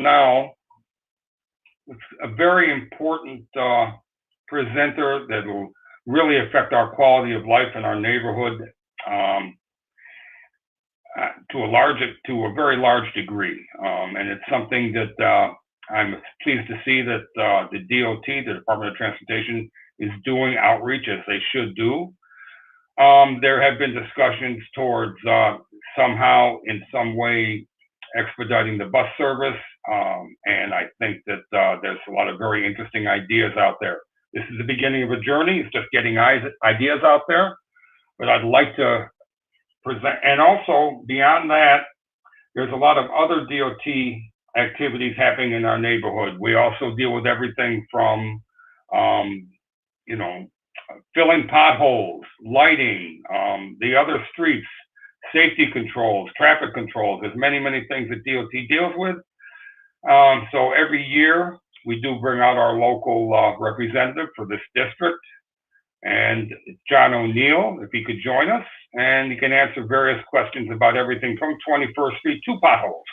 now with a very important presenter that will really affect our quality of life in our neighborhood to a very large degree, and it's something that I'm pleased to see that the DOT, the Department of Transportation, is doing outreach as they should do. There have been discussions towards somehow, in some way, expediting the bus service, and I think that there's a lot of very interesting ideas out there. This is the beginning of a journey. It's just getting ideas out there, but I'd like to present, and also beyond that, there's a lot of other DOT activities happening in our neighborhood. We also deal with everything from, filling potholes, lighting, the other streets, safety controls, traffic controls. There's many, many things that DOT deals with. So every year we do bring out our local representative for this district, and John O'Neill, if he could join us, and he can answer various questions about everything from 21st Street to potholes.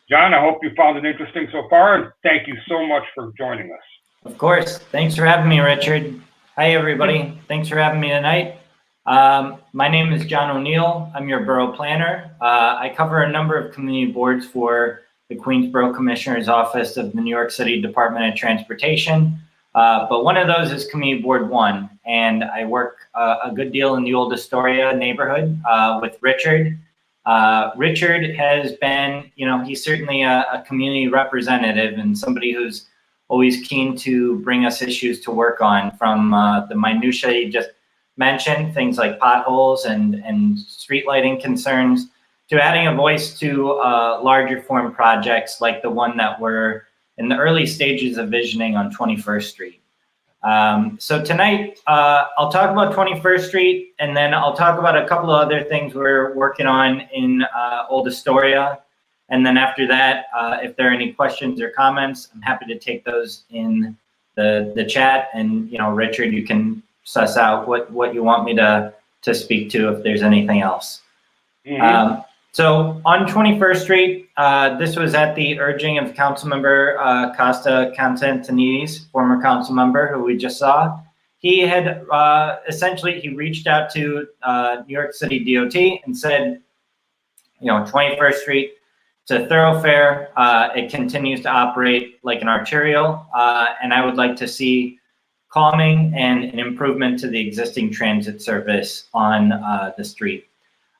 John, I hope you found it interesting so far, and thank you so much for joining us. Of course. Thanks for having me, Richard. Hi, everybody. Thanks for having me tonight. My name is John O'Neill. I'm your borough planner. I cover a number of community boards for the Queensborough Commissioner's Office of the New York City Department of Transportation. But one of those is Community Board 1, and I work a good deal in the Old Astoria neighborhood with Richard. Richard has been, he's certainly a community representative and somebody who's always keen to bring us issues to work on, from the minutiae you just mentioned, things like potholes and street lighting concerns, to adding a voice to larger form projects like the one that we're in the early stages of visioning on 21st Street. So tonight, I'll talk about 21st Street, and then I'll talk about a couple of other things we're working on in Old Astoria. And then after that, if there are any questions or comments, I'm happy to take those in the chat. And, Richard, you can suss out what you want me to speak to if there's anything else. Mm-hmm. So on 21st Street, this was at the urging of Councilmember Costa Constantinides, former council member who we just saw. He had essentially, he reached out to New York City DOT and said, 21st Street, it's a thoroughfare. It continues to operate like an arterial, and I would like to see calming and an improvement to the existing transit service on the street.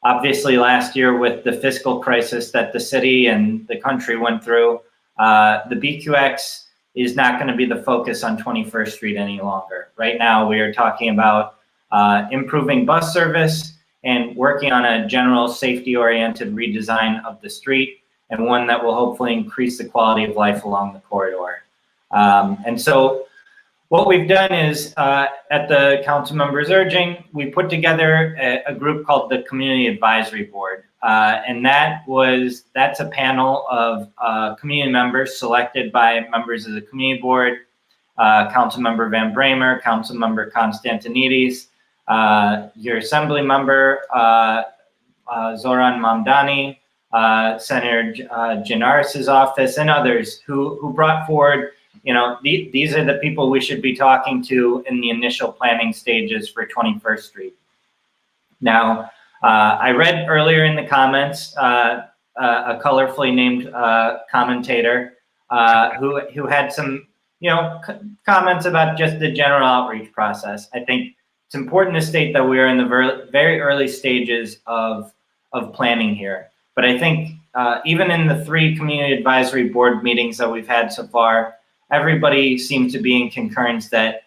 Obviously, last year with the fiscal crisis that the city and the country went through, the BQX is not going to be the focus on 21st Street any longer. Right now, we are talking about improving bus service and working on a general safety-oriented redesign of the street, and one that will hopefully increase the quality of life along the corridor. And so what we've done is, at the council members' urging, we put together a group called the Community Advisory Board. And that's a panel of community members selected by members of the community board, Councilmember Van Bramer, Councilmember Constantinides, your assembly member, Zoran Mamdani, Senator Janaris's office, and others who brought forward, these are the people we should be talking to in the initial planning stages for 21st Street. Now, I read earlier in the comments a colorfully named commentator who had some, comments about just the general outreach process. I think it's important to state that we are in the very early stages of planning here. But I think even in the 3 community advisory board meetings that we've had so far, everybody seems to be in concurrence that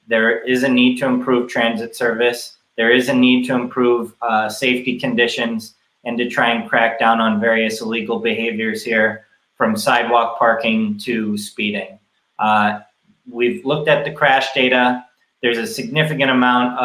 there is a need to improve transit service. There is a need to improve safety conditions and to try and crack down on various illegal behaviors here, from sidewalk parking to speeding. We've looked at the crash data. There's a significant amount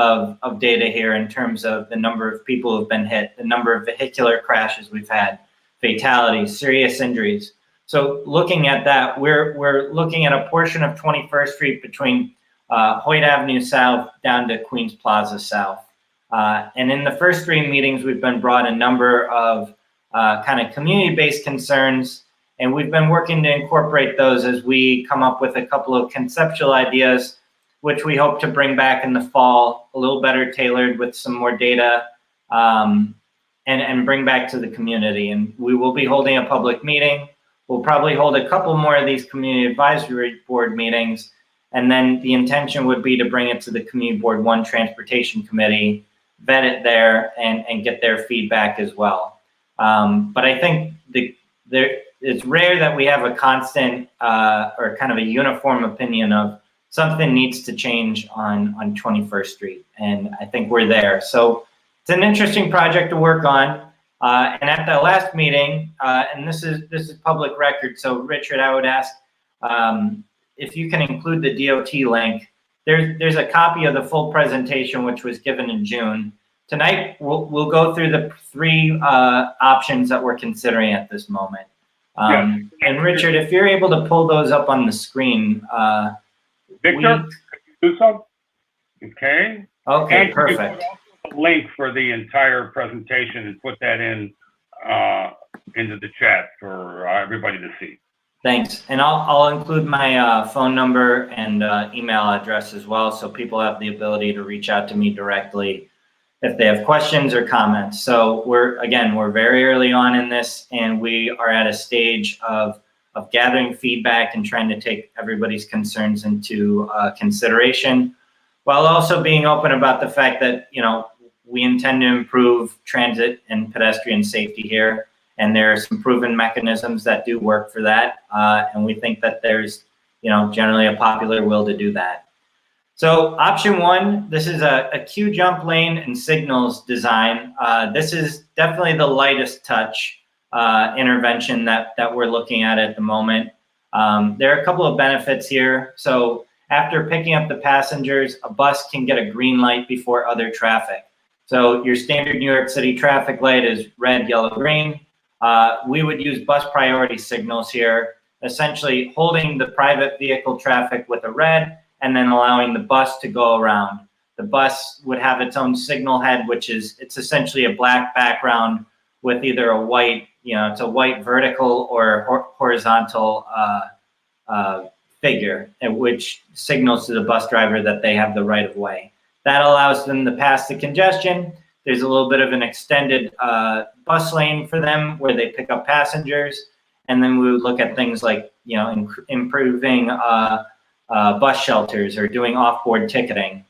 of data here in terms of the number of people who've been hit, the number of vehicular crashes we've had, fatalities, serious injuries. So looking at that, we're looking at a portion of 21st Street between Hoyt Avenue South down to Queens Plaza South. And in the first 3 meetings, we've been brought a number of kind of community-based concerns And we've been working to incorporate those as we come up with a couple of conceptual ideas, which we hope to bring back in the fall, a little better tailored with some more data, and bring back to the community. And we will be holding a public meeting. We'll probably hold a couple more of these community advisory board meetings. And then the intention would be to bring it to the Community Board 1 Transportation Committee, vet it there, and get their feedback as well. But I think it's rare that we have a constant or kind of a uniform opinion of something needs to change on 21st Street. And I think we're there. So it's an interesting project to work on. And at the last meeting, and this is public record. So Richard, I would ask if you can include the DOT link. There's a copy of the full presentation, which was given in June. Tonight, we'll go through the 3 options that we're considering at this moment. And Richard, if you're able to pull those up on the screen. Victor, do so. Okay. Okay, and perfect. Link for the entire presentation and put that in into the chat for everybody to see. Thanks, and I'll include my phone number and email address as well, so people have the ability to reach out to me directly if they have questions or comments. So we're very early on in this, and we are at a stage of gathering feedback and trying to take everybody's concerns into consideration, while also being open about the fact that, you know, we intend to improve transit and pedestrian safety here. And there are some proven mechanisms that do work for that. And we think that there's, you know, generally a popular will to do that. So option 1, this is a queue jump lane and signals design. This is definitely the lightest touch intervention that we're looking at the moment. There are a couple of benefits here. So after picking up the passengers, a bus can get a green light before other traffic. So your standard New York City traffic light is red, yellow, green. We would use bus priority signals here, essentially holding the private vehicle traffic with a red and then allowing the bus to go around. The bus would have its own signal head, it's essentially a black background with either a white, it's a white vertical or horizontal figure, which signals to the bus driver that they have the right of way. That allows them to pass the congestion. There's a little bit of an extended bus lane for them where they pick up passengers. And then we would look at things like, improving bus shelters or doing off-board ticketing.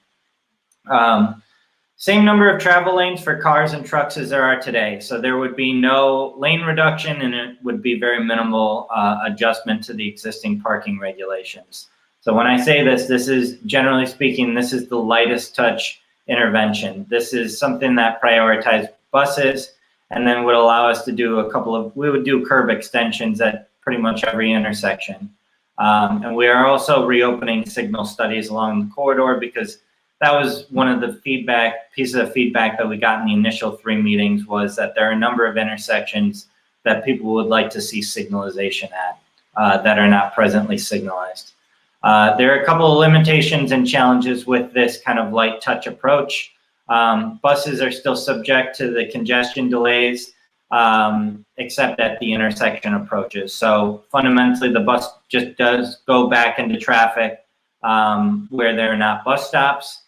Same number of travel lanes for cars and trucks as there are today. So there would be no lane reduction, and it would be very minimal adjustment to the existing parking regulations. So when I say this is, generally speaking, this is the lightest touch intervention. This is something that prioritizes buses and then would allow us to do we would do curb extensions at pretty much every intersection. And we are also reopening signal studies along the corridor because that was one of the pieces of feedback that we got in the initial 3 meetings, was that there are a number of intersections that people would like to see signalization at that are not presently signalized. There are a couple of limitations and challenges with this kind of light touch approach. Buses are still subject to the congestion delays, except at the intersection approaches. So fundamentally, the bus just does go back into traffic where there are not bus stops.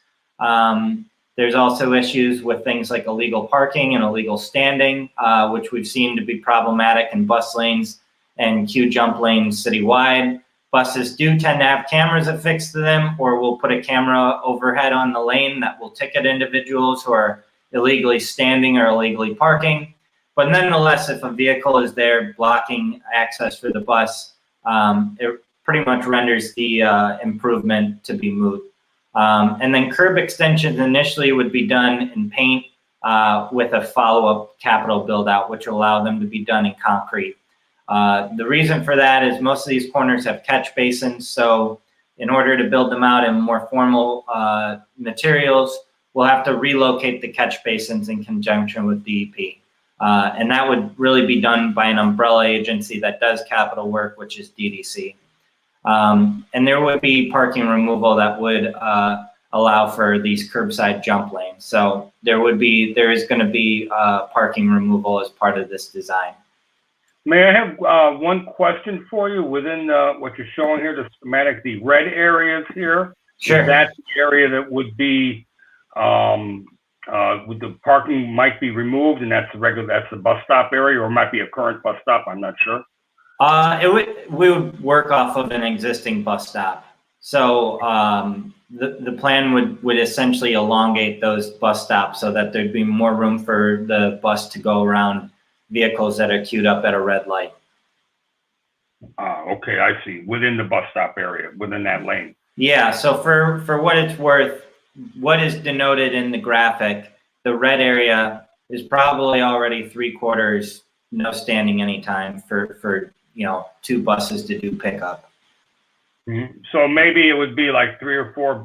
There's also issues with things like illegal parking and illegal standing, which we've seen to be problematic in bus lanes and queue jump lanes citywide. Buses do tend to have cameras affixed to them, or we'll put a camera overhead on the lane that will ticket individuals who are illegally standing or illegally parking. But nonetheless, if a vehicle is there blocking access for the bus, it pretty much renders the improvement to be moot. And then curb extensions initially would be done in paint with a follow-up capital build-out, which will allow them to be done in concrete. The reason for that is most of these corners have catch basins, so in order to build them out in more formal materials, we'll have to relocate the catch basins in conjunction with DEP. And that would really be done by an umbrella agency that does capital work, which is DDC. And there would be parking removal that would allow for these curbside jump lanes. So there is going to be parking removal as part of this design. May I have one question for you within what you're showing here, the schematic, the red areas here? Sure. Is that the area that would be, would the parking might be removed and that's the bus stop area, or might be a current bus stop? I'm not sure. We would work off of an existing bus stop. So the plan would essentially elongate those bus stops so that there'd be more room for the bus to go around vehicles that are queued up at a red light. Okay, I see. Within the bus stop area, within that lane. Yeah, so for what it's worth, what is denoted in the graphic, the red area is probably already 3/4 no standing anytime for 2 buses to do pickup. Mm-hmm. So maybe it would be like 3 or 4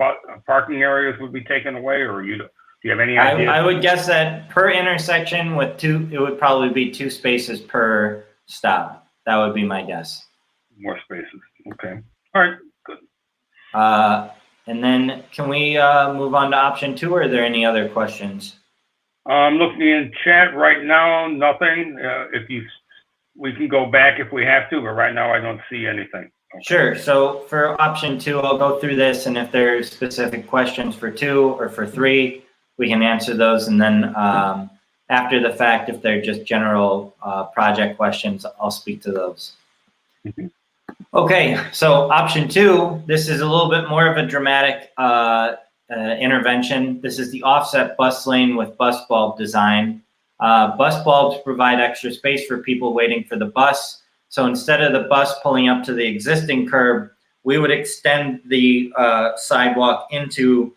parking areas would be taken away, or do you have any idea? I would guess that per intersection with 2, it would probably be 2 spaces per stop. That would be my guess. More spaces. Okay. All right. Good. And then can we move on to option 2, or are there any other questions? I'm looking in chat right now, nothing. We can go back if we have to, but right now I don't see anything. Okay. Sure. So for option 2, I'll go through this, and if there's specific questions for 2 or for 3, we can answer those. And then after the fact, if they're just general project questions, I'll speak to those. Mm-hmm. Okay, so option 2, this is a little bit more of a dramatic intervention. This is the offset bus lane with bus bulb design. Bus bulbs provide extra space for people waiting for the bus. So instead of the bus pulling up to the existing curb, we would extend the sidewalk into,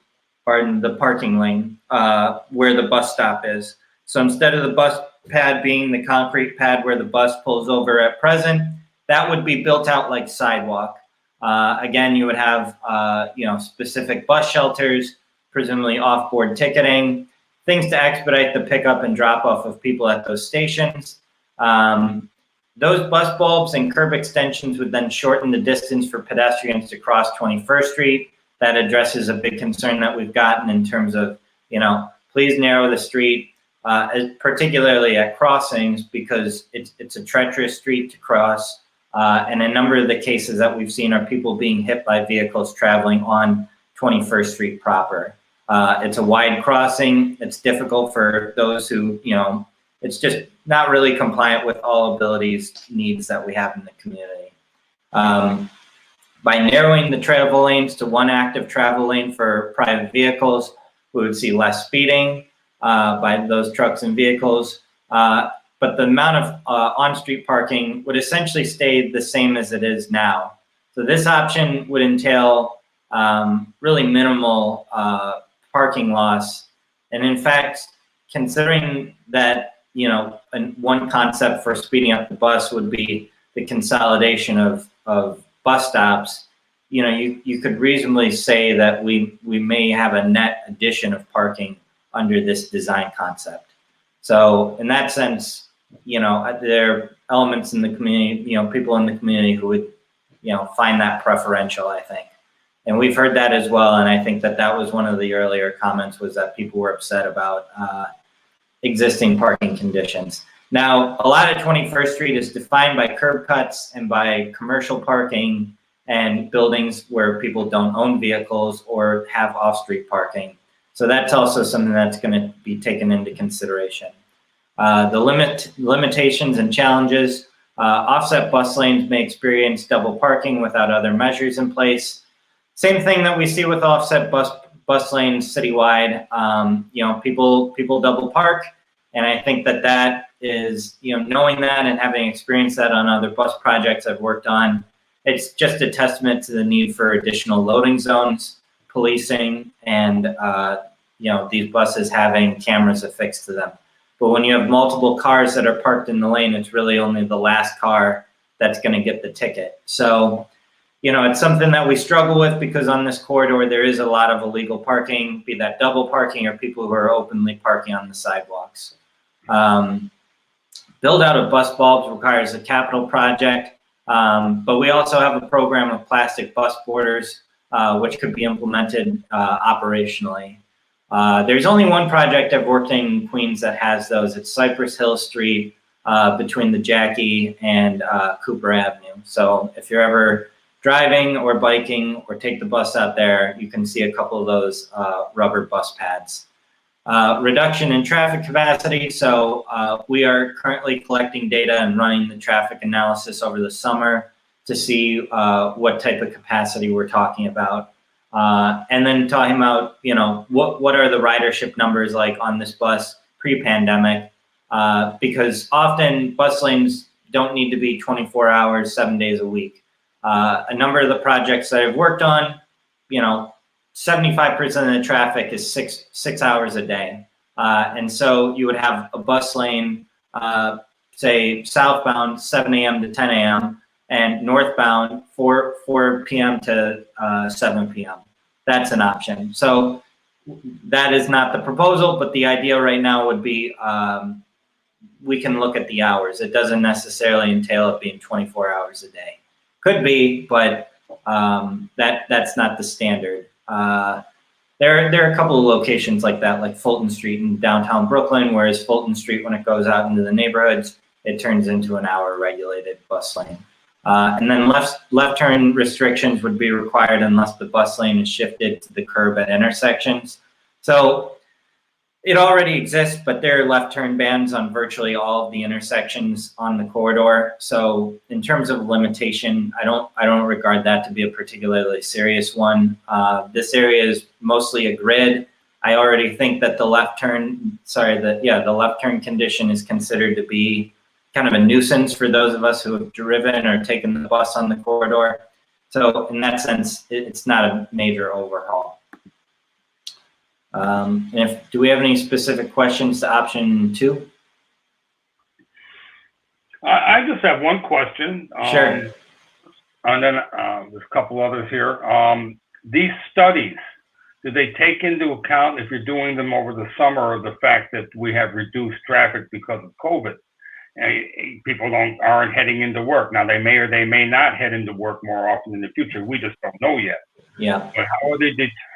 the parking lane where the bus stop is. So instead of the bus pad being the concrete pad where the bus pulls over at present, that would be built out like sidewalk. Again, you would have specific bus shelters, presumably off-board ticketing, things to expedite the pickup and drop off of people at those stations. Those bus bulbs and curb extensions would then shorten the distance for pedestrians to cross 21st Street. That addresses a big concern that we've gotten in terms of, please narrow the street, particularly at crossings, because it's a treacherous street to cross. And a number of the cases that we've seen are people being hit by vehicles traveling on 21st Street proper. It's a wide crossing. It's difficult for those who, it's just not really compliant with all abilities needs that we have in the community. By narrowing the travel lanes to one active travel lane for private vehicles, we would see less speeding by those trucks and vehicles. But the amount of on-street parking would essentially stay the same as it is now. So this option would entail really minimal parking loss. And in fact, considering that, one concept for speeding up the bus would be the consolidation of bus stops, you could reasonably say that we may have a net addition of parking under this design concept. So in that sense, there are elements in the community, people in the community who would, find that preferential, I think. And we've heard that as well. And I think that was one of the earlier comments, was that people were upset about existing parking conditions. Now, a lot of 21st Street is defined by curb cuts and by commercial parking and buildings where people don't own vehicles or have off-street parking. So that's also something that's going to be taken into consideration. The limitations and challenges, offset bus lanes may experience double parking without other measures in place. Same thing that we see with offset bus lanes citywide. People double park, and I think that is, knowing that and having experienced that on other bus projects I've worked on, it's just a testament to the need for additional loading zones, policing, and these buses having cameras affixed to them. But when you have multiple cars that are parked in the lane, it's really only the last car that's going to get the ticket. So, it's something that we struggle with, because on this corridor, there is a lot of illegal parking, be that double parking or people who are openly parking on the sidewalks. Build out of bus bulbs requires a capital project, but we also have a program of plastic bus borders, which could be implemented operationally. There's only one project I've worked in Queens that has those. It's Cypress Hill Street, between the Jackie and Cooper Avenue. So if you're ever driving or biking or take the bus out there, you can see a couple of those rubber bus pads. Reduction in traffic capacity. So we are currently collecting data and running the traffic analysis over the summer to see what type of capacity we're talking about. And then talking about, what are the ridership numbers like on this bus pre-pandemic? Because often bus lanes don't need to be 24 hours, 7 days a week. A number of the projects that I've worked on, 75% of the traffic is six hours a day. And so you would have a bus lane, say southbound 7 a.m. to 10 a.m. and northbound 4 p.m. to 7 p.m. That's an option. So that is not the proposal, but the idea right now would be we can look at the hours. It doesn't necessarily entail it being 24 hours a day. Could be, but that's not the standard. There are a couple of locations like that, like Fulton Street in downtown Brooklyn, whereas Fulton Street, when it goes out into the neighborhoods, it turns into an hour regulated bus lane. And then left turn restrictions would be required unless the bus lane is shifted to the curb at intersections. So it already exists, but there are left turn bans on virtually all of the intersections on the corridor. So in terms of limitation, I don't regard that to be a particularly serious one. This area is mostly a grid. I already think that the left turn condition is considered to be kind of a nuisance for those of us who have driven or taken the bus on the corridor. So in that sense, it's not a major overhaul. Do we have any specific questions to option 2? I just have one question. Sure. And then there's a couple others here. These studies, do they take into account, if you're doing them over the summer, the fact that we have reduced traffic because of COVID? People aren't heading into work. Now, they may or they may not head into work more often in the future. We just don't know yet. Yeah. But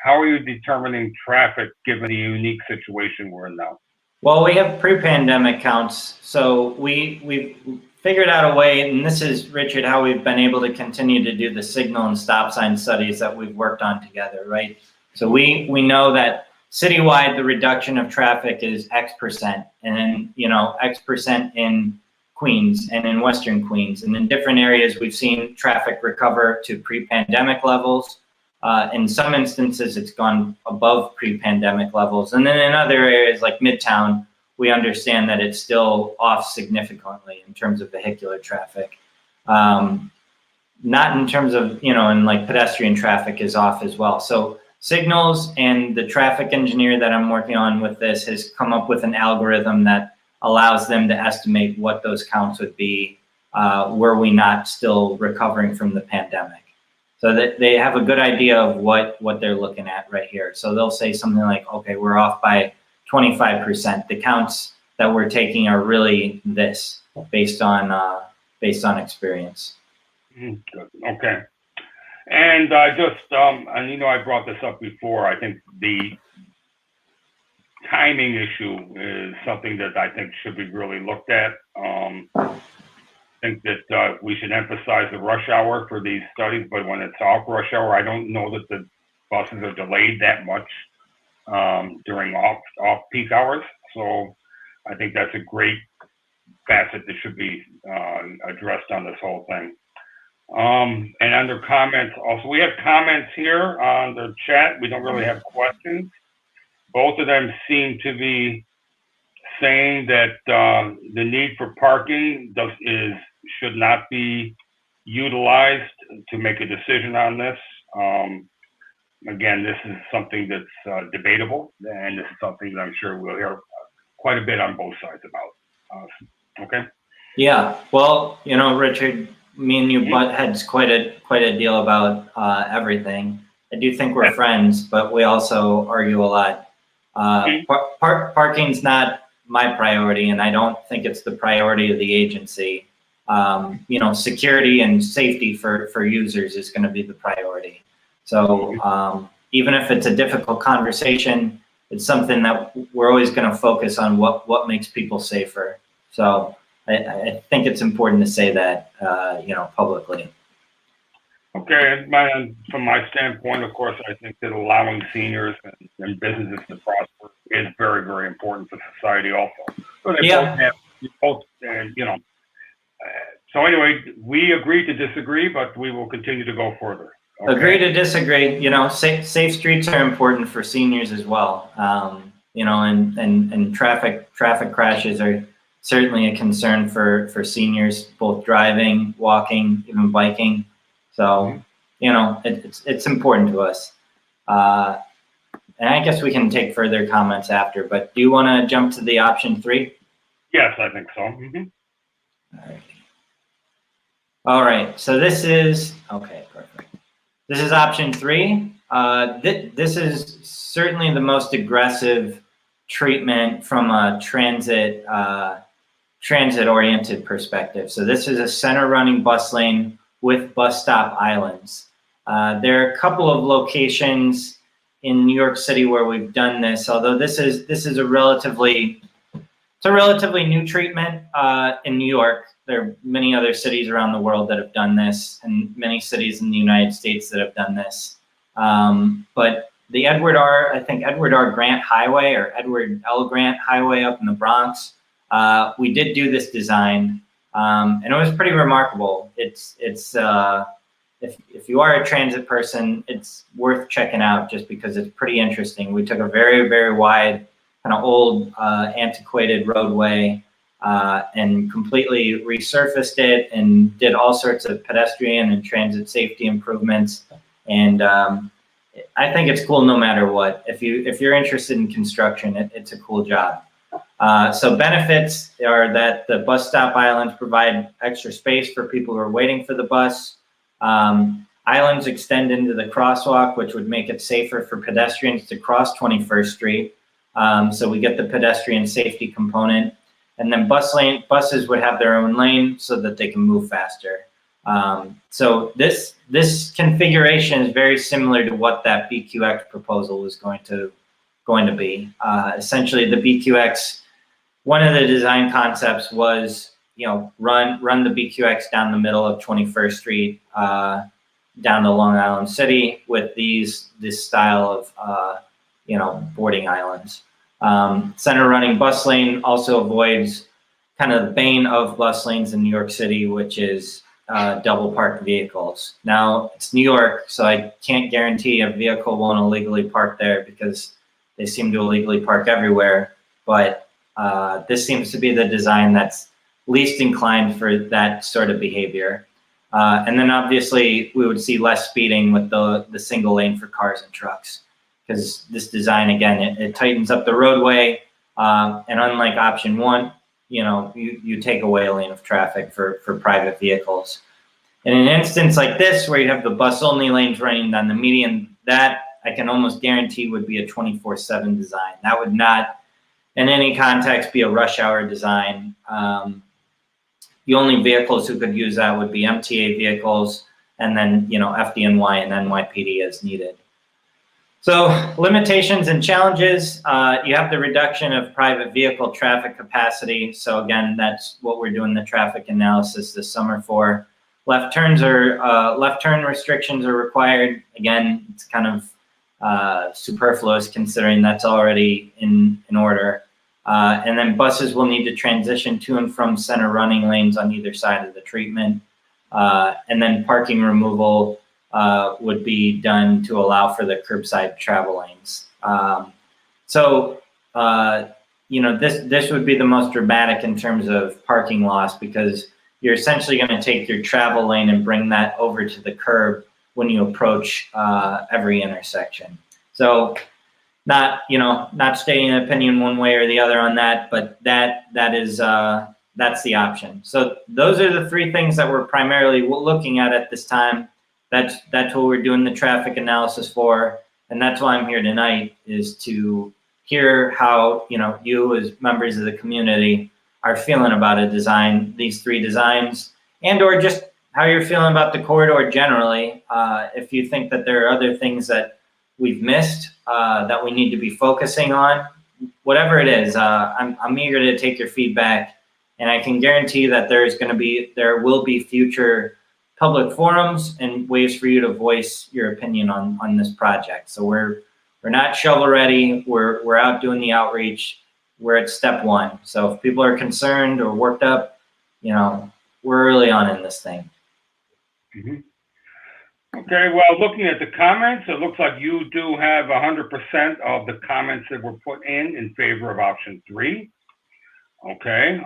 how are you determining traffic given the unique situation we're in now? Well, we have pre-pandemic counts. So we've figured out a way, and this is, Richard, how we've been able to continue to do the signal and stop sign studies that we've worked on together, right? So we know that citywide, the reduction of traffic is X%, and then, X% in Queens and in Western Queens. And in different areas, we've seen traffic recover to pre-pandemic levels. In some instances, it's gone above pre-pandemic levels. And then in other areas like Midtown, we understand that it's still off significantly in terms of vehicular traffic. Not in terms of, and like pedestrian traffic is off as well. So signals and the traffic engineer that I'm working on with this has come up with an algorithm that allows them to estimate what those counts would be were we not still recovering from the pandemic. So that they have a good idea of what they're looking at right here. So they'll say something like, okay, we're off by 25%. The counts that we're taking are really this based on experience. Okay. And I I brought this up before. I think the timing issue is something that I think should be really looked at. I think that we should emphasize the rush hour for these studies, but when it's off rush hour, I don't know that the buses are delayed that much during off-peak hours. So I think that's a great facet that should be addressed on this whole thing. And under comments, also, we have comments here on the chat. We don't really have questions. Both of them seem to be saying that the need for parking should not be utilized to make a decision on this. Again, this is something that's debatable, and this is something that I'm sure we'll hear quite a bit on both sides about. Okay? Yeah. Well, Richard, me and you butt heads quite a deal about everything. I do think we're friends, but we also argue a lot. Parking's not my priority, and I don't think it's the priority of the agency. Security and safety for users is going to be the priority. So even if it's a difficult conversation, it's something that we're always going to focus on what makes people safer. So I think it's important to say that, publicly. Okay, from my standpoint, of course, I think that allowing seniors and businesses to prosper is very, very important for society also. So they both have, so anyway, we agree to disagree, but we will continue to go further. Okay? Agree to disagree. Safe streets are important for seniors as well. And traffic crashes are certainly a concern for seniors, both driving, walking, even biking. So, it's important to us. And I guess we can take further comments after, but do you want to jump to the option 3? Yes, I think so. Mm-hmm. All right. So this is, okay, perfect. This is option 3. This is certainly the most aggressive treatment from a transit-oriented perspective. So this is a center running bus lane with bus stop islands. There are a couple of locations in New York City where we've done this, although this is a relatively new treatment in New York. There are many other cities around the world that have done this, and many cities in the United States that have done this. But the Edward R. Grant Highway, or Edward L. Grant Highway up in the Bronx, we did do this design, and it was pretty remarkable. If you are a transit person, it's worth checking out just because it's pretty interesting. We took a very, very wide, kind of old, antiquated roadway and completely resurfaced it and did all sorts of pedestrian and transit safety improvements. And I think it's cool no matter what. If you're interested in construction, it's a cool job. So benefits are that the bus stop islands provide extra space for people who are waiting for the bus. Islands extend into the crosswalk, which would make it safer for pedestrians to cross 21st Street. So we get the pedestrian safety component. And then buses would have their own lane so that they can move faster. So this configuration is very similar to what that BQX proposal was going to be. Essentially, the BQX, one of the design concepts was, run the BQX down the middle of 21st Street, down to Long Island City with this style of, boarding islands. Center running bus lane also avoids kind of the bane of bus lanes in New York City, which is double parked vehicles. Now, it's New York, so I can't guarantee a vehicle won't illegally park there because they seem to illegally park everywhere. But this seems to be the design that's least inclined for that sort of behavior. And then obviously we would see less speeding with the single lane for cars and trucks, because this design, again, it tightens up the roadway. And unlike option 1, you take away a lane of traffic for private vehicles. In an instance like this, where you have the bus only lanes running down the median, that I can almost guarantee would be a 24/7 design. That would not, in any context, be a rush hour design. The only vehicles who could use that would be MTA vehicles, and then, FDNY and NYPD as needed. So limitations and challenges, you have the reduction of private vehicle traffic capacity. So again, that's what we're doing the traffic analysis this summer for. Left turn restrictions are required. Again, it's kind of superfluous considering that's already in order. And then buses will need to transition to and from center running lanes on either side of the treatment. And then parking removal would be done to allow for the curbside travel lanes. This would be the most dramatic in terms of parking loss, because you're essentially going to take your travel lane and bring that over to the curb when you approach every intersection. So not stating an opinion one way or the other on that, but that's the option. So those are the 3 things that we're primarily looking at this time. That's what we're doing the traffic analysis for, and that's why I'm here tonight, is to hear how you as members of the community are feeling about these 3 designs, and or just how you're feeling about the corridor generally. If you think that there are other things that we've missed that we need to be focusing on, whatever it is, I'm eager to take your feedback And I can guarantee that there will be future public forums and ways for you to voice your opinion on this project. So we're not shovel ready. We're out doing the outreach. We're at step one. So if people are concerned or worked up, we're early on in this thing. Mm-hmm. Okay, well, looking at the comments, it looks like you do have 100% of the comments that were put in favor of option 3. Okay,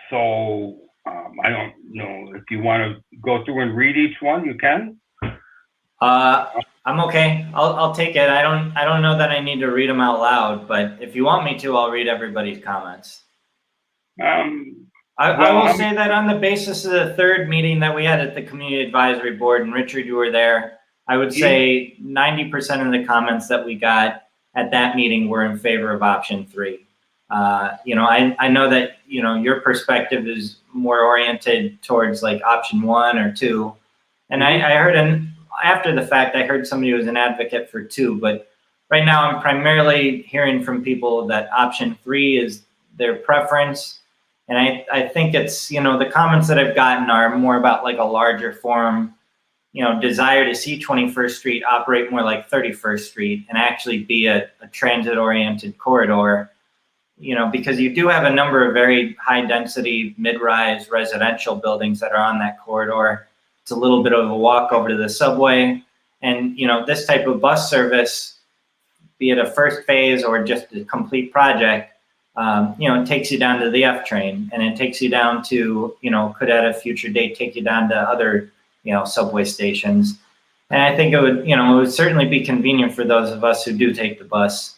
so I don't know if you want to go through and read each one, you can. I'm okay. I'll take it. I don't know that I need to read them out loud, but if you want me to, I'll read everybody's comments. I will say that on the basis of the third meeting that we had at the Community Advisory Board, and Richard, you were there, I would say 90% of the comments that we got at that meeting were in favor of option 3. I know that, your perspective is more oriented towards like option 1 or 2. And I heard, after the fact, I heard somebody who was an advocate for 2, but right now I'm primarily hearing from people that option 3 is their preference. And I think it's, the comments that I've gotten are more about like a larger forum, desire to see 21st Street operate more like 31st Street and actually be a transit-oriented corridor, because you do have a number of very high-density, mid-rise residential buildings that are on that corridor. It's a little bit of a walk over to the subway. And, this type of bus service, be it a first phase or just a complete project, it takes you down to the F train, and it takes you down to, could at a future date take you down to other, subway stations. And I think it would certainly be convenient for those of us who do take the bus.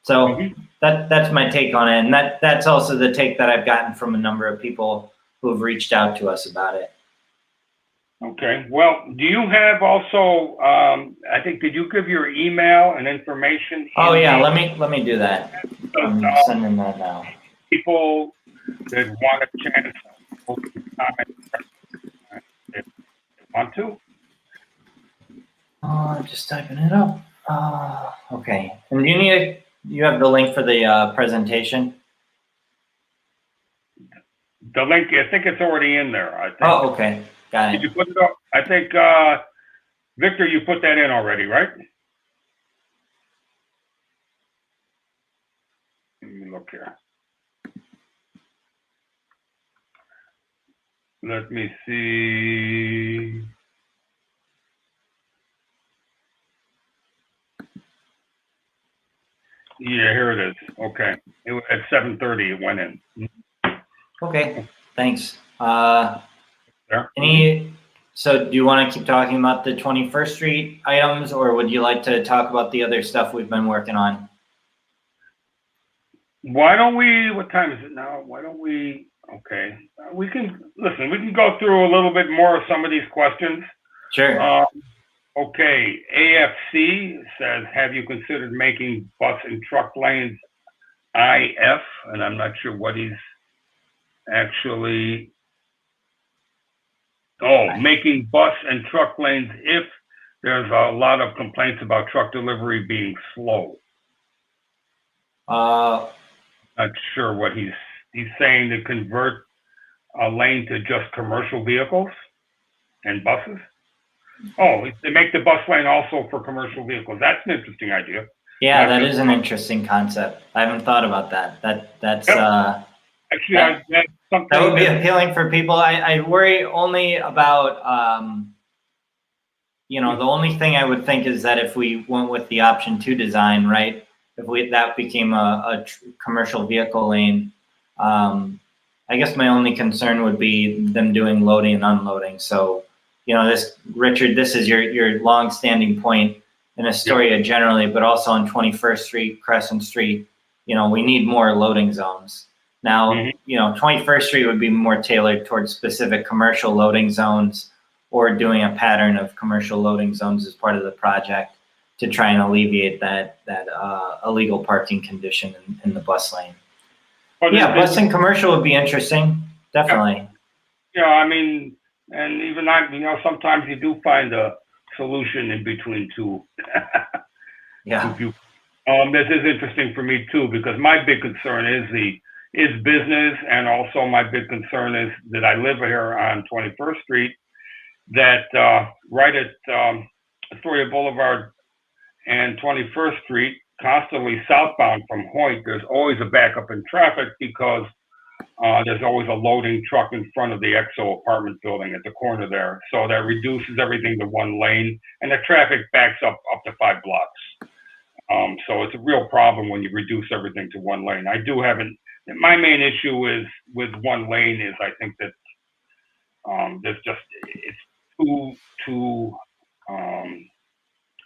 So that's my take on it. And that's also the take that I've gotten from a number of people who have reached out to us about it. Okay. Well, do you have also, I think, did you give your email and information? Oh yeah, let me do that. I'm sending that now. People that want a chance to comment if they want to. Just typing it up. Okay. And you have the link for the presentation? The link, I think it's already in there. I think. Oh, okay. Got it. Did you put it up? I think, Victor, you put that in already, right? Let me look here. Let me see. Yeah, here it is. Okay. At 7:30, it went in. Okay, thanks. There. So do you want to keep talking about the 21st Street items, or would you like to talk about the other stuff we've been working on? Why don't we, what time is it now? Why don't we, okay. We can go through a little bit more of some of these questions. Sure. Okay, AFC says, have you considered making bus and truck lanes IF? And I'm not sure what he's actually, making bus and truck lanes if there's a lot of complaints about truck delivery being slow. Not sure what he's saying, to convert a lane to just commercial vehicles and buses. Oh, they make the bus lane also for commercial vehicles. That's an interesting idea. Yeah, that is an interesting concept. I haven't thought about that. That's yep. Actually, that's something that would be appealing for people. I worry only about the only thing I would think is that if we went with the option 2 design, right? If that became a commercial vehicle lane, I guess my only concern would be them doing loading and unloading. So, Richard, this is your long-standing point in Astoria generally, but also on 21st Street, Crescent Street. We need more loading zones. Now, 21st Street would be more tailored towards specific commercial loading zones, or doing a pattern of commercial loading zones as part of the project to try and alleviate that illegal parking condition in the bus lane. Well, bus and commercial would be interesting, definitely. Yeah, I mean, and even sometimes you do find a solution in between two. Yeah. This is interesting for me too, because my big concern is is business, and also my big concern is that I live here on 21st Street, that right at Astoria Boulevard and 21st Street, constantly southbound from Hoyt, there's always a backup in traffic because there's always a loading truck in front of the EXO apartment building at the corner there. So that reduces everything to one lane, and the traffic backs up to 5 blocks. So it's a real problem when you reduce everything to one lane. I do have my main issue is with one lane is I think that it's too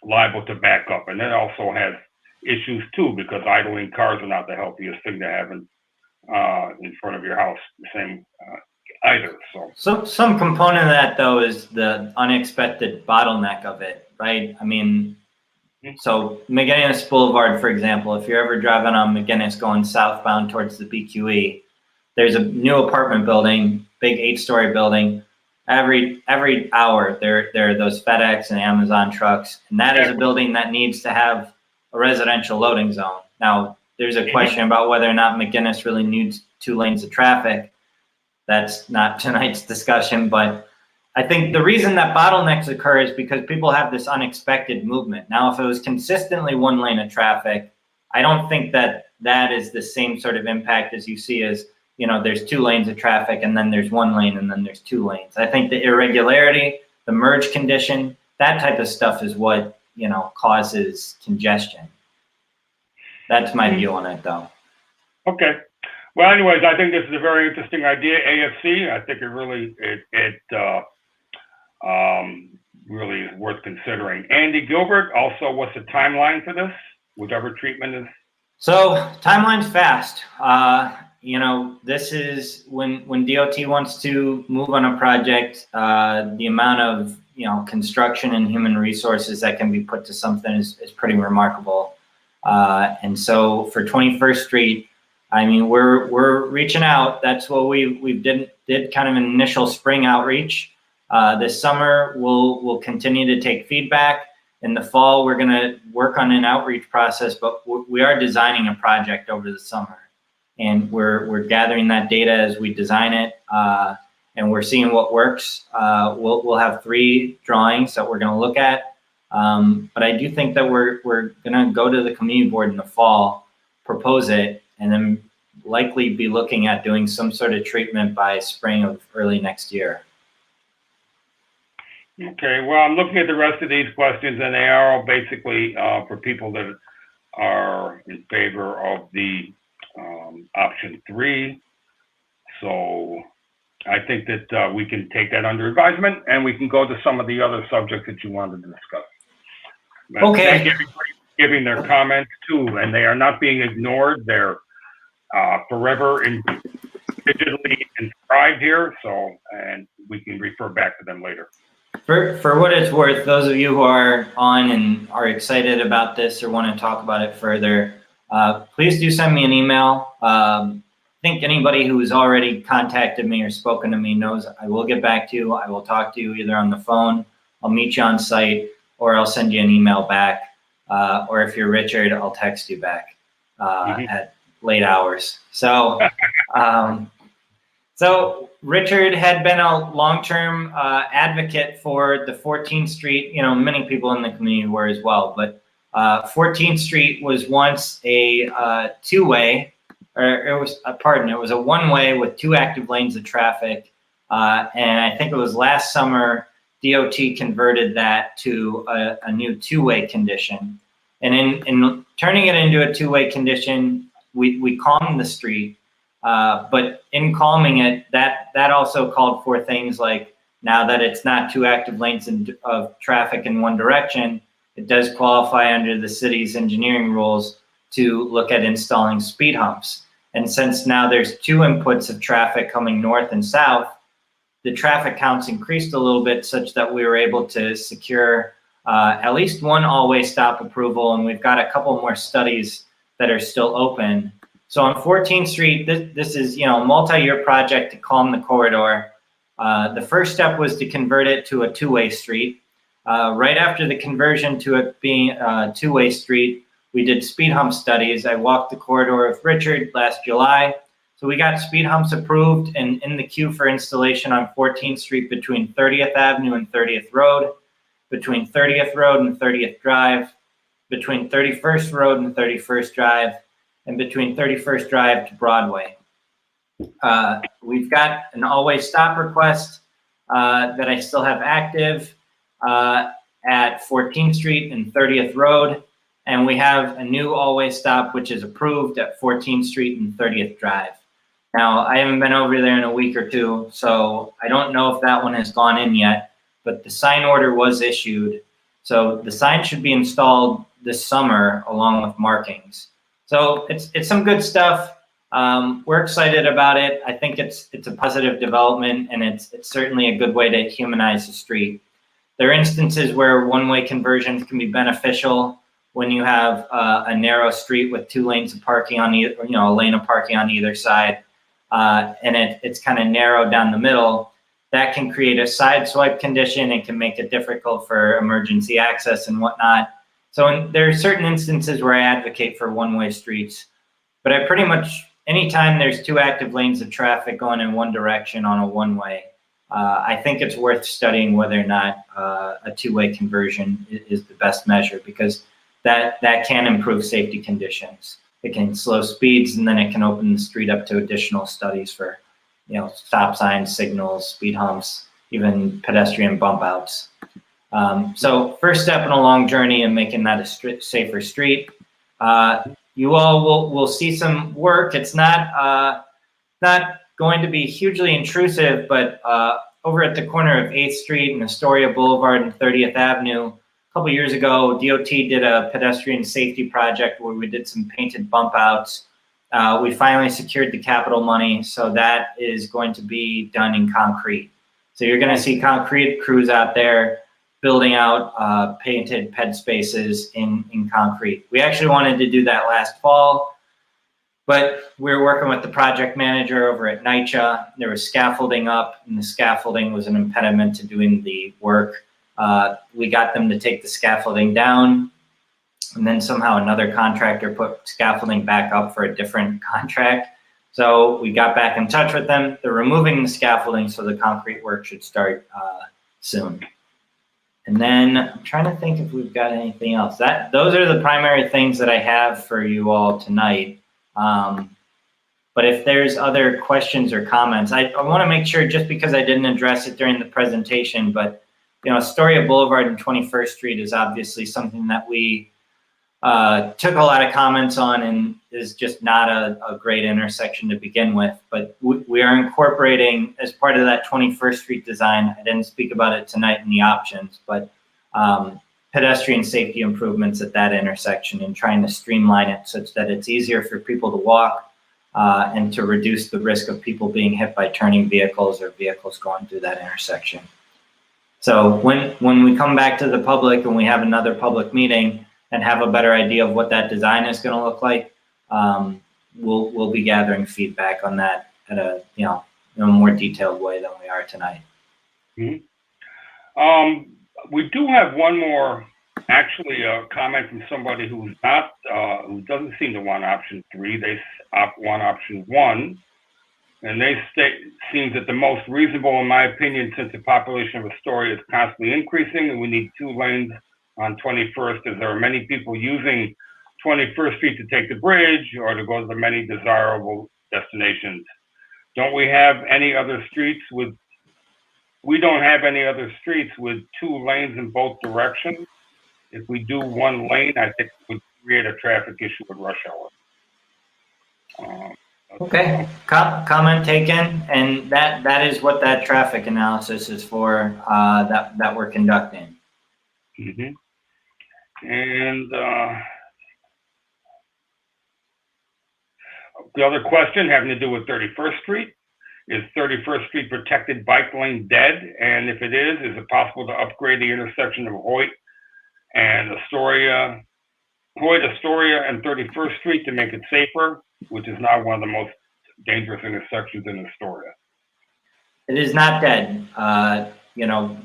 liable to back up, and it also has issues too because idling cars are not the healthiest thing to have in front of your house. The same either. So some component of that though is the unexpected bottleneck of it, right? I mean, so McGinnis Boulevard, for example, if you're ever driving on McGinnis going southbound towards the BQE, there's a new apartment building, big 8-story building. Every hour there are those FedEx and Amazon trucks, and that is a building that needs to have a residential loading zone. Now, there's a question about whether or not McGinnis really needs 2 lanes of traffic. That's not tonight's discussion, but I think the reason that bottlenecks occur is because people have this unexpected movement. Now, if it was consistently 1 lane of traffic, I don't think that is the same sort of impact as you see as, you know, there's 2 lanes of traffic and then there's 1 lane and then there's 2 lanes. I think the irregularity, the merge condition, that type of stuff is what, you know, causes congestion. That's my view on it though. Okay. Well, anyways, I think this is a very interesting idea, AFC. I think it really really is worth considering. Andy Gilbert, also, what's the timeline for this? Whatever treatment is. So timeline's fast. You know, this is when DOT wants to move on a project, the amount of, you know, construction and human resources that can be put to something is pretty remarkable. And so for 21st Street, I mean, we're reaching out. That's what we did kind of an initial spring outreach. This summer, we'll continue to take feedback. In the fall, we're going to work on an outreach process, but we are designing a project over the summer. And we're gathering that data as we design it, and we're seeing what works. We'll have 3 drawings that we're going to look at. But I do think that we're going to go to the community board in the fall, propose it, and then likely be looking at doing some sort of treatment by spring of early next year. Okay, well, I'm looking at the rest of these questions, and they are all basically for people that are in favor of the option 3. So I think that we can take that under advisement, and we can go to some of the other subjects that you wanted to discuss. But okay. Thank everybody for giving their comments too, and they are not being ignored. They're forever digitally inscribed here, so, and we can refer back to them later. For what it's worth, those of you who are on and are excited about this or want to talk about it further, please do send me an email. I think anybody who has already contacted me or spoken to me knows I will get back to you. I will talk to you either on the phone, I'll meet you on site, or I'll send you an email back. Or if you're Richard, I'll text you back at late hours. So, so Richard had been a long-term advocate for the 14th Street. You know, many people in the community were as well, but 14th Street was once a 2-way, or it was a 1-way with 2 active lanes of traffic. And I think it was last summer, DOT converted that to a new 2-way condition. And in turning it into a 2-way condition, we calmed the street. But in calming it, that also called for things like, now that it's not 2 active lanes of traffic in one direction, it does qualify under the city's engineering rules to look at installing speed humps. And since now there's 2 inputs of traffic coming north and south, the traffic counts increased a little bit such that we were able to secure at least 1 all-way stop approval, and we've got a couple more studies that are still open. So on 14th Street, this is, you know, a multi-year project to calm the corridor. The first step was to convert it to a 2-way street. Right after the conversion to it being a 2-way street, we did speed hump studies. I walked the corridor with Richard last July. So we got speed humps approved and in the queue for installation on 14th Street between 30th Avenue and 30th Road, between 30th Road and 30th Drive, between 31st Road and 31st Drive, and between 31st Drive to Broadway. We've got an always stop request that I still have active at 14th Street and 30th Road. And we have a new always stop, which is approved at 14th Street and 30th Drive. Now, I haven't been over there in a week or two, so I don't know if that one has gone in yet, but the sign order was issued. So the sign should be installed this summer along with markings. So it's some good stuff. We're excited about it. I think it's a positive development, and it's certainly a good way to humanize the street. There are instances where one-way conversions can be beneficial when you have a narrow street with 2 lanes of parking on either, a lane of parking on either side, and it's kind of narrow down the middle. That can create a side swipe condition and can make it difficult for emergency access and whatnot. So there are certain instances where I advocate for one-way streets, but I pretty much, anytime there's 2 active lanes of traffic going in one direction on a one-way, I think it's worth studying whether or not a 2-way conversion is the best measure, because that can improve safety conditions. It can slow speeds, and then it can open the street up to additional studies for, stop signs, signals, speed humps, even pedestrian bump outs. So first step in a long journey in making that a safer street. You all will see some work. It's not going to be hugely intrusive, but over at the corner of 8th Street and Astoria Boulevard and 30th Avenue, a couple years ago, DOT did a pedestrian safety project where we did some painted bump outs. We finally secured the capital money, so that is going to be done in concrete. So you're going to see concrete crews out there building out painted ped spaces in concrete. We actually wanted to do that last fall, but we were working with the project manager over at NYCHA. There was scaffolding up, and the scaffolding was an impediment to doing the work. We got them to take the scaffolding down, and then somehow another contractor put scaffolding back up for a different contract. So we got back in touch with them. They're removing the scaffolding, so the concrete work should start soon. And then I'm trying to think if we've got anything else. Those are the primary things that I have for you all tonight. But if there's other questions or comments, I want to make sure, just because I didn't address it during the presentation, but Astoria Boulevard and 21st Street is obviously something that we took a lot of comments on, and is just not a great intersection to begin with. But we are incorporating, as part of that 21st Street design, I didn't speak about it tonight in the options, but pedestrian safety improvements at that intersection, and trying to streamline it such that it's easier for people to walk and to reduce the risk of people being hit by turning vehicles or vehicles going through that intersection. So when we come back to the public and we have another public meeting and have a better idea of what that design is going to look like, we'll be gathering feedback on that at a in a more detailed way than we are tonight. Mm-hmm. We do have one more, actually, a comment from somebody who doesn't seem to want option 3. They want option 1. And they seems that the most reasonable, in my opinion, since the population of Astoria is constantly increasing, and we need 2 lanes on 21st, as there are many people using 21st Street to take the bridge or to go to the many desirable destinations. Don't we have any other streets with? We don't have any other streets with 2 lanes in both directions. If we do 1 lane, I think it would create a traffic issue with rush hour. Okay, comment taken, and that is what that traffic analysis is for, that we're conducting. Mm-hmm. And the other question having to do with 31st Street. Is 31st Street protected bike lane dead? And if it is it possible to upgrade the intersection of Hoyt, Astoria, and 31st Street to make it safer, which is now one of the most dangerous intersections in Astoria? It is not dead.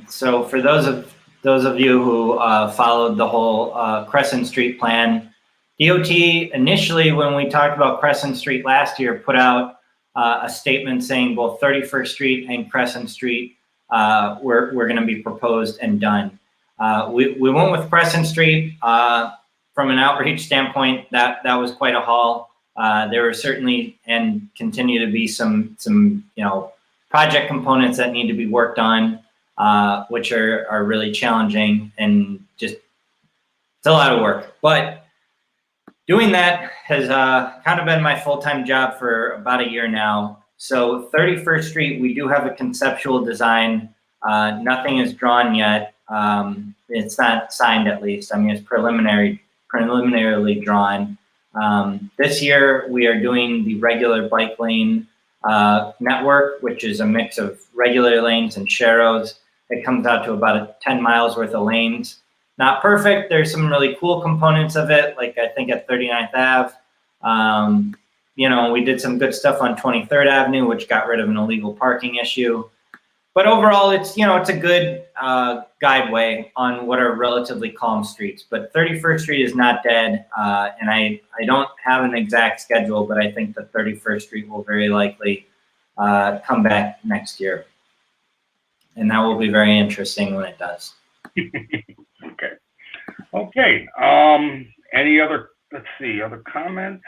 So for those of you who followed the whole Crescent Street plan, DOT initially, when we talked about Crescent Street last year, put out a statement saying both 31st Street and Crescent Street were going to be proposed and done. We went with Crescent Street from an outreach standpoint. That was quite a haul. There were certainly and continue to be some project components that need to be worked on, which are really challenging and just it's a lot of work. But doing that has kind of been my full-time job for about a year now. So 31st Street, we do have a conceptual design. Nothing is drawn yet. It's not signed, at least. I mean, it's preliminarily drawn. This year, we are doing the regular bike lane network, which is a mix of regular lanes and sharrows. It comes out to about 10 miles worth of lanes. Not perfect. There's some really cool components of it, like I think at 39th Ave. We did some good stuff on 23rd Avenue, which got rid of an illegal parking issue. But overall, it's a good guideway on what are relatively calm streets. But 31st Street is not dead, and I don't have an exact schedule, but I think that 31st Street will very likely come back next year. And that will be very interesting when it does. Okay. Any other, other comments?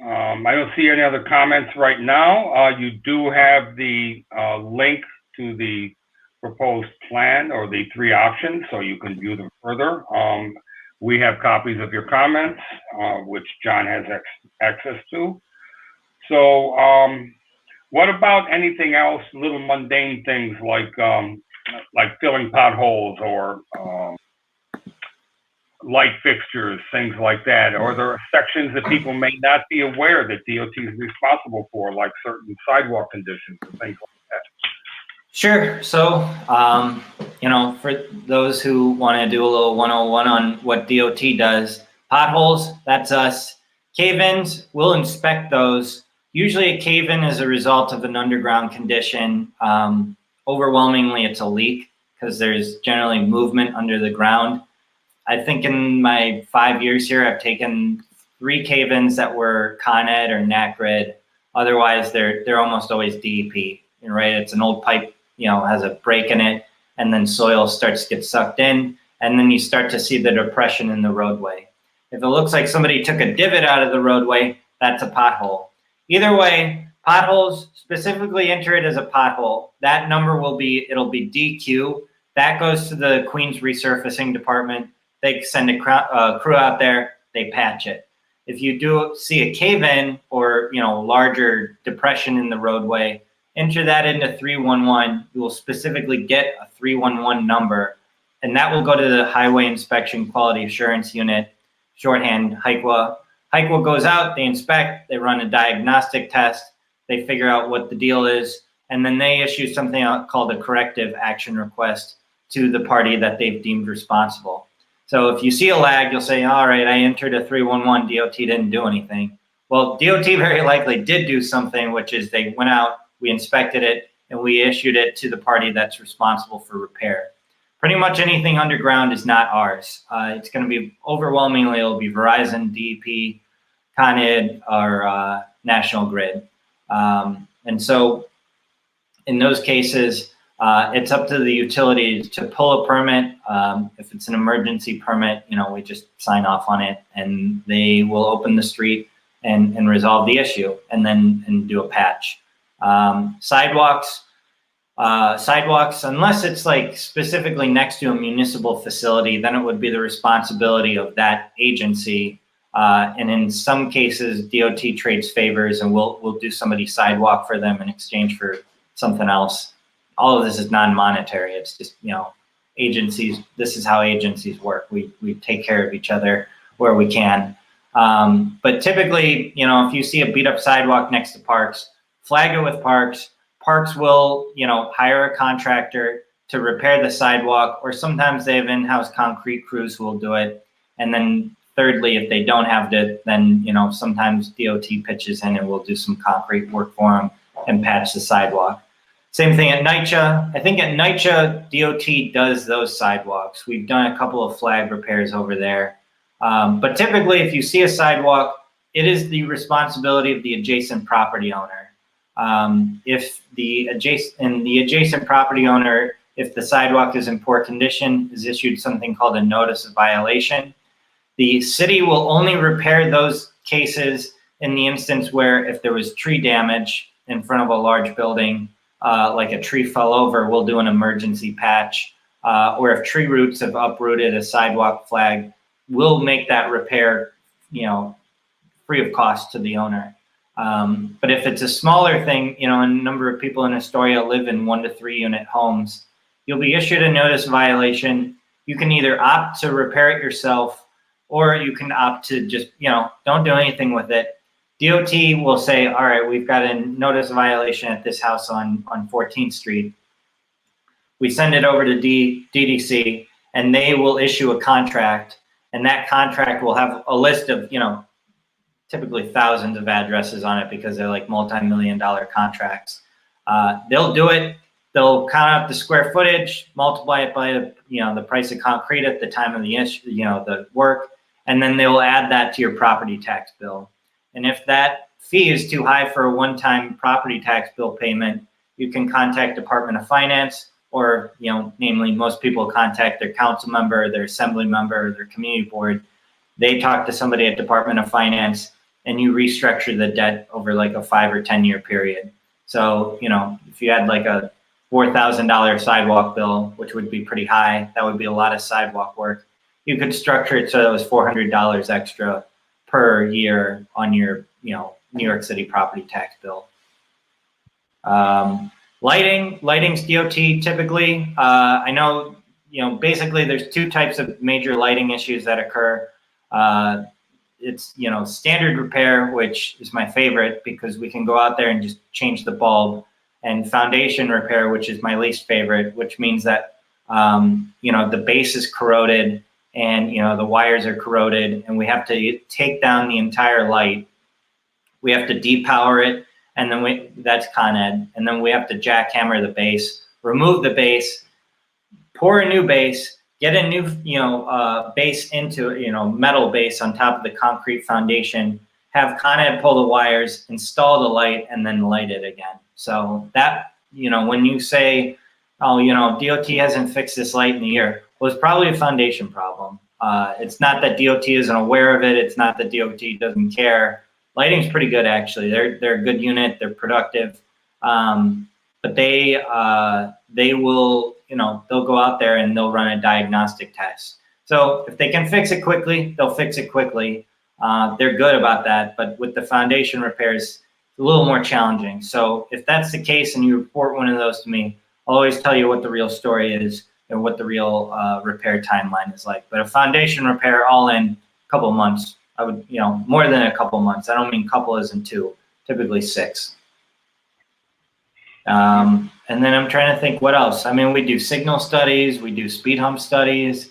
I don't see any other comments right now. You do have the link to the proposed plan or the 3 options, so you can view them further. We have copies of your comments, which John has access to. So what about anything else, little mundane things like filling potholes or light fixtures, things like that? Or there are sections that people may not be aware that DOT is responsible for, like certain sidewalk conditions and things like that? Sure. So, for those who want to do a little 101 on what DOT does, potholes, that's us. Cave-ins, we'll inspect those. Usually a cave-in is a result of an underground condition. Overwhelmingly, it's a leak because there's generally movement under the ground. I think in my 5 years here, I've taken 3 cave-ins that were Con Ed or Nat Grid. Otherwise, they're almost always DEP, right? It's an old pipe, has a break in it, and then soil starts to get sucked in, and then you start to see the depression in the roadway. If it looks like somebody took a divot out of the roadway, that's a pothole. Either way, potholes, specifically enter it as a pothole. That number it'll be DQ. That goes to the Queens Resurfacing Department. They send a crew out there, they patch it. If you do see a cave-in or larger depression in the roadway, enter that into 311. You will specifically get a 311 number, and that will go to the Highway Inspection Quality Assurance Unit, shorthand HIQA. HIQA goes out, they inspect, they run a diagnostic test, they figure out what the deal is, and then they issue something called a corrective action request to the party that they've deemed responsible. So if you see a lag, you'll say, all right, I entered a 311, DOT didn't do anything. Well, DOT very likely did do something, which is they went out, we inspected it, and we issued it to the party that's responsible for repair. Pretty much anything underground is not ours. It's going to be overwhelmingly, it'll be Verizon, DEP, Con Ed, or National Grid. And so in those cases, it's up to the utilities to pull a permit. If it's an emergency permit, we just sign off on it, and they will open the street and resolve the issue, and do a patch. Sidewalks, unless it's like specifically next to a municipal facility, then it would be the responsibility of that agency. And in some cases, DOT trades favors, and we'll do somebody's sidewalk for them in exchange for something else. All of this is non-monetary. It's just, agencies, this is how agencies work. We take care of each other where we can. But typically, if you see a beat up sidewalk next to parks, flag it with parks. Parks will, hire a contractor to repair the sidewalk, or sometimes they have in-house concrete crews who will do it. And then thirdly, if they don't have it, then, sometimes DOT pitches in and we'll do some concrete work for them and patch the sidewalk. Same thing at NYCHA. I think at NYCHA, DOT does those sidewalks. We've done a couple of flag repairs over there. But typically, if you see a sidewalk, it is the responsibility of the adjacent property owner. If the adjacent property owner, if the sidewalk is in poor condition, is issued something called a notice of violation. The city will only repair those cases in the instance where if there was tree damage in front of a large building, like a tree fell over, we'll do an emergency patch. Or if tree roots have uprooted a sidewalk flag, we'll make that repair, free of cost to the owner. But if it's a smaller thing, a number of people in Astoria live in 1 to 3 unit homes, you'll be issued a notice violation. You can either opt to repair it yourself, or you can opt to just, don't do anything with it. DOT will say, all right, we've got a notice of violation at this house on 14th Street. We send it over to DDC, and they will issue a contract, and that contract will have a list of, typically thousands of addresses on it because they're like multi-million-dollar contracts. They'll do it. They'll count up the square footage, multiply it by the price of concrete at the time of the the work, and then they will add that to your property tax bill. And if that fee is too high for a one-time property tax bill payment, you can contact Department of Finance, or namely most people contact their council member, their assembly member, their community board. They talk to somebody at Department of Finance, and you restructure the debt over like a 5 or 10 year period. So, if you had like a $4,000 sidewalk bill, which would be pretty high, that would be a lot of sidewalk work. You could structure it so that it was $400 extra per year on your, New York City property tax bill. Lighting's DOT typically. I know, basically there's 2 types of major lighting issues that occur. It's, standard repair, which is my favorite because we can go out there and just change the bulb, and foundation repair, which is my least favorite, which means that, the base is corroded and, the wires are corroded, and we have to take down the entire light. We have to depower it, and then that's Con Ed, and then we have to jackhammer the base, remove the base, pour a new base, get a new, base into, metal base on top of the concrete foundation, have Con Ed pull the wires, install the light, and then light it again. So that, when you say, oh, DOT hasn't fixed this light in a year, well, it's probably a foundation problem. It's not that DOT isn't aware of it. It's not that DOT doesn't care. Lighting's pretty good, actually. They're a good unit. They're productive. But they will, they'll go out there and they'll run a diagnostic test. So if they can fix it quickly, they'll fix it quickly. They're good about that. But with the foundation repairs, it's a little more challenging. So if that's the case and you report one of those to me, I'll always tell you what the real story is and what the real repair timeline is like. But a foundation repair all in a couple of months, I would, more than a couple of months. I don't mean couple as in 2, typically 6. And then I'm trying to think what else. I mean, we do signal studies, we do speed hump studies,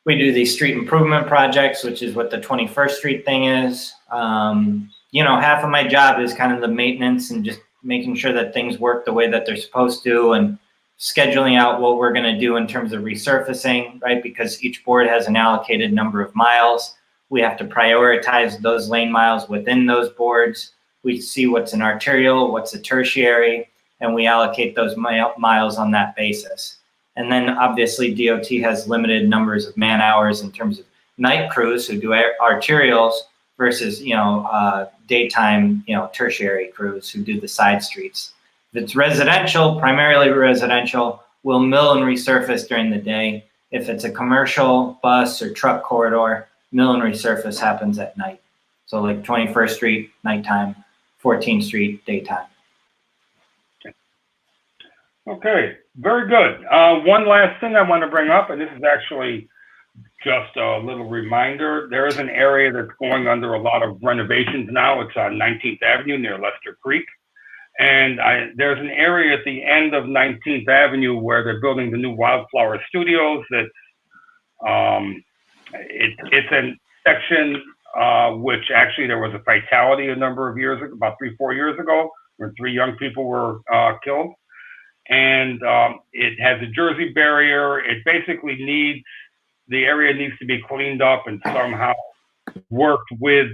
we do these street improvement projects, which is what the 21st Street thing is. Half of my job is kind of the maintenance and just making sure that things work the way that they're supposed to, and scheduling out what we're going to do in terms of resurfacing, right? Because each board has an allocated number of miles. We have to prioritize those lane miles within those boards. We see what's an arterial, what's a tertiary, and we allocate those miles on that basis. And then obviously DOT has limited numbers of man hours in terms of night crews who do arterials versus, daytime, tertiary crews who do the side streets. If it's residential, primarily residential, we'll mill and resurface during the day. If it's a commercial bus or truck corridor, mill and resurface happens at night. So like 21st Street, nighttime, 14th Street, daytime. Okay, very good. One last thing I want to bring up, and this is actually just a little reminder. There is an area that's going under a lot of renovations now. It's on 19th Avenue near Lester Creek. And there's an area at the end of 19th Avenue where they're building the new Wildflower Studios. That's it's a section which actually there was a fatality a number of years ago, about 3-4 years ago, where 3 young people were killed. And it has a Jersey barrier. It basically the area needs to be cleaned up and somehow worked with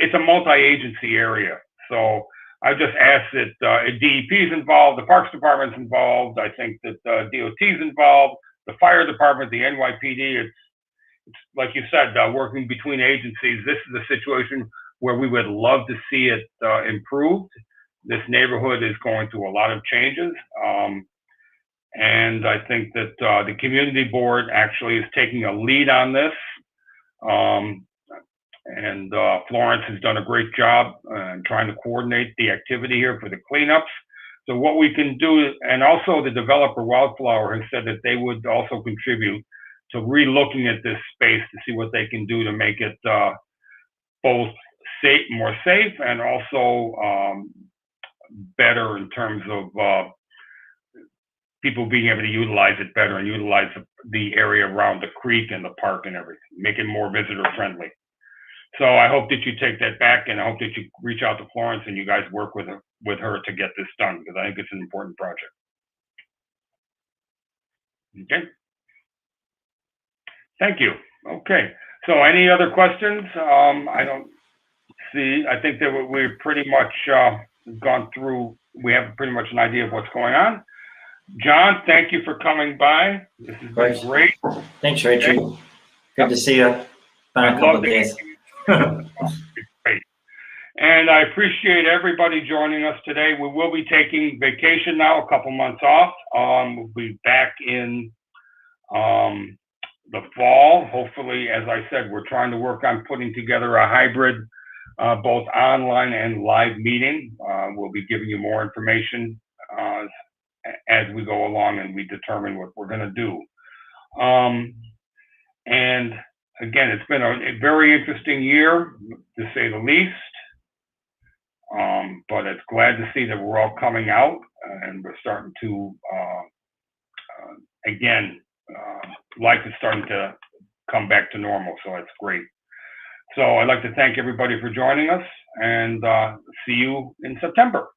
it's a multi-agency area. So I just asked that DEP is involved, the Parks Department's involved, I think that DOT is involved, the Fire Department, the NYPD. It's like you said, working between agencies. This is a situation where we would love to see it improved. This neighborhood is going through a lot of changes. And I think that the community board actually is taking a lead on this. And Florence has done a great job trying to coordinate the activity here for the cleanups. So what we can do, and also the developer Wildflower has said that they would also contribute to re-looking at this space to see what they can do to make it both more safe and also better in terms of people being able to utilize it better and utilize the area around the creek and the park and everything, make it more visitor friendly. So I hope that you take that back, and I hope that you reach out to Florence and you guys work with her to get this done, because I think it's an important project. Okay. Thank you. Okay. So any other questions? I don't see. I think that we're pretty much gone through. We have pretty much an idea of what's going on. John, thank you for coming by. This has been great. Thanks, Richard. Okay. Good to see you. Been a couple of days. Great. And I appreciate everybody joining us today. We will be taking vacation now, a couple months off. We'll be back in the fall. Hopefully, as I said, we're trying to work on putting together a hybrid, both online and live meeting. We'll be giving you more information as we go along and we determine what we're going to do. And again, it's been a very interesting year, to say the least. But it's glad to see that we're all coming out and we're starting to, again, life is starting to come back to normal, so that's great. So I'd like to thank everybody for joining us, and see you in September.